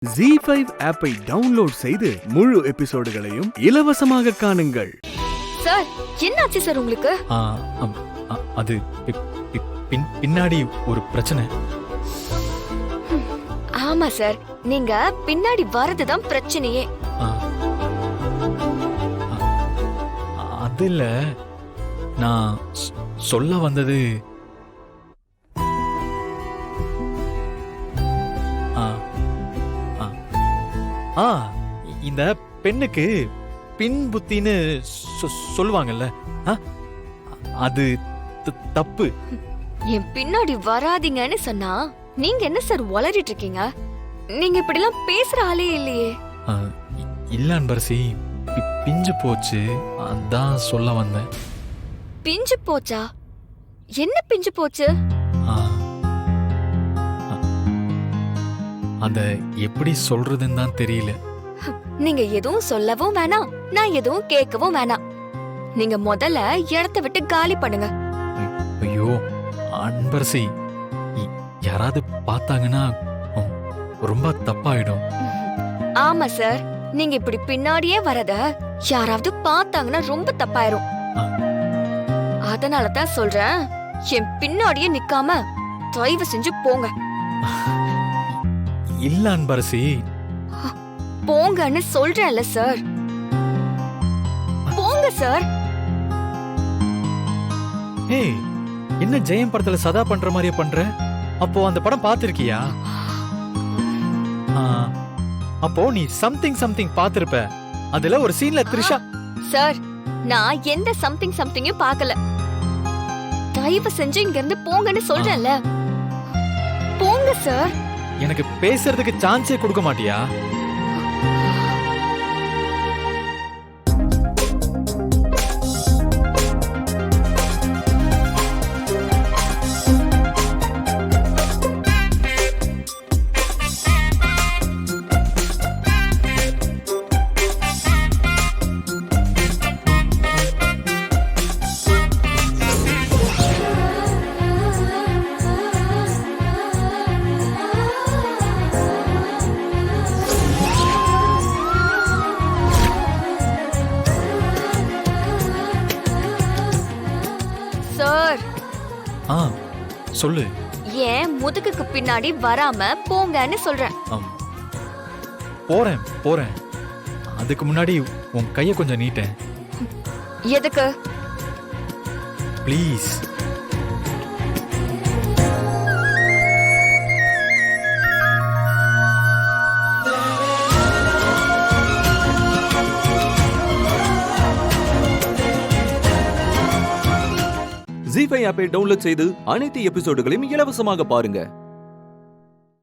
ZEE5 ஆப்பை download செய்து முழு எபிசோடுகளையும் இலவசமாக காணுங்கள். சார், என்னாச்சு சார் உங்களுக்கு? அது பின்னாடி ஒரு பிரச்சனை. ஆமா சார், நீங்க பின்னாடி வரதுதான் பிரச்சனையே. அது இல்ல, நான் சொல்ல வந்தது இந்த பெண்ணுக்கு பின் புத்தின்னு சொல்லுவாங்கல்ல, அது தப்பு. என் பின்னாடி வராதீங்கன்னு சொன்னா நீங்க என்ன சார் உளறிட்டு இருக்கீங்க? நீங்க இப்படி எல்லாம் பேசுற ஆளே இல்லையே. இல்ல அன்பரசி, பிஞ்சு போச்சு, அதான் சொல்ல வந்தேன். பிஞ்சு போச்சா? என்ன பிஞ்சு போச்சு? அத எப்படி சொல்றதுன்னு தான் தெரியல. நீங்க எதுவும் சொல்லவும் வேணாம், நான் எதுவும் கேட்கவும் வேணாம். நீங்க முதல்ல இடத்தை விட்டு காலி பண்ணுங்க. ஐயோ அன்பரசி, யாராவது பார்த்தாங்கன்னா ரொம்ப தப்பாயிடும். ஆமா சார், நீங்க இப்படி பின்னாடியே வரத யாராவது பார்த்தாங்கன்னா ரொம்ப தப்பாயிரும். அதனாலதான் சொல்றேன், என் பின்னாடியே நிக்காம தயவு செஞ்சு போங்க. இல்ல அன்பரசி, போங்கன்னு சொல்றேன்ல சார். போங்க சார். ஏய், என்ன ஜெயம் படத்துல சதா பண்ற மாதிரியே பண்ற? அப்போ அந்த படம் பாத்திருக்கியா? அப்போ நீ சம்திங் பாத்திருப்ப. அதுல ஒரு சீன்ல த்ரிஷா. சார், நான் எந்த சம்திங்கும் பார்க்கல. தயவு செஞ்சு இங்க இருந்து போங்கன்னு சொல்றேன்ல. போங்க சார். எனக்கு பேசுறதுக்கு சான்ஸே கொடுக்க மாட்டியா? சார், சொல்லு. ஏன் முதுகுக்கு பின்னாடி வராம போங்கன்னு சொல்றேன். போறேன். அதுக்கு முன்னாடி உன் கைய கொஞ்சம் நீட்டேன். எதுக்கு? ப்ளீஸ். ZEE5 ஆப்பை டவுன்லோட் செய்து அனைத்து எபிசோடுகளையும் இலவசமாக பாருங்க.